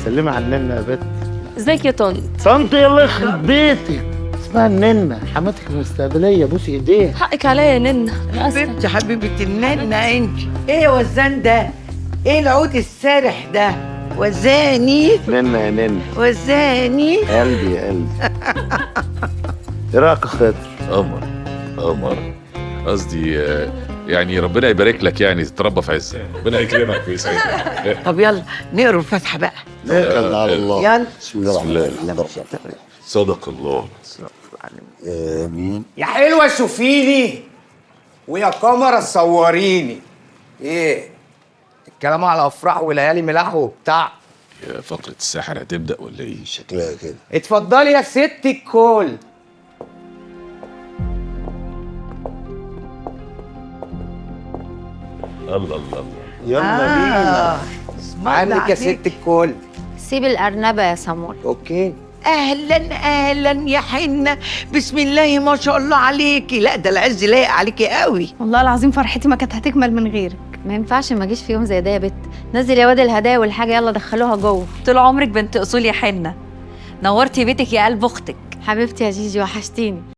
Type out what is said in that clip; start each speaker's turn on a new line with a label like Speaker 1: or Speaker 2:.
Speaker 1: سلمي على الننة يا بت.
Speaker 2: ازيك يا طنط؟
Speaker 1: طنط يلا يخرب بيتك، اسمها الننة، حماتك المستقبلية، بوسي ايديها.
Speaker 2: حقك عليا يا ننة، انا اسفة.
Speaker 3: بنت حبيبة الننة انت. ايه وزان ده؟ ايه العود السارح ده؟ وزاني
Speaker 1: ننة يا ننة،
Speaker 3: وزاني.
Speaker 1: قلبي يا قلبي. ايه رايك يا خاطر؟
Speaker 4: قمر قصدي يعني ربنا يبارك لك، يعني تتربى في عزة، ربنا يكرمك ويسعدك.
Speaker 3: طب يلا نقرا الفاتحة بقى.
Speaker 1: نقرا على الله.
Speaker 3: يلا.
Speaker 1: بسم الله
Speaker 4: بسم الله.
Speaker 1: الرحمن الرحيم.
Speaker 4: صدق الله.
Speaker 1: امين.
Speaker 5: يا حلوة شوفيني ويا قمرة صوريني. ايه الكلام على افراح وليالي ملاح وبتاع؟
Speaker 4: يا فقرة الساحر هتبدأ ولا ايه؟
Speaker 1: شكلها كده.
Speaker 5: اتفضلي يا ست الكل.
Speaker 4: الله الله.
Speaker 1: يلا بينا.
Speaker 5: عنك يا ست الكل.
Speaker 6: سيب الأرنبة يا سمور.
Speaker 5: اوكي.
Speaker 3: اهلا اهلا يا حنة، بسم الله ما شاء الله عليكي. لا ده العز لايق عليكي قوي.
Speaker 7: والله العظيم فرحتي ما كانت هتكمل من غيرك.
Speaker 6: ما ينفعش ما اجيش في يوم زي ده يا بت. نزل يا واد الهدايا والحاجة، يلا دخلوها جوه.
Speaker 8: طول عمرك بنت اصول يا حنه، نورتي بيتك يا قلب اختك.
Speaker 6: حبيبتي يا جيجي وحشتيني.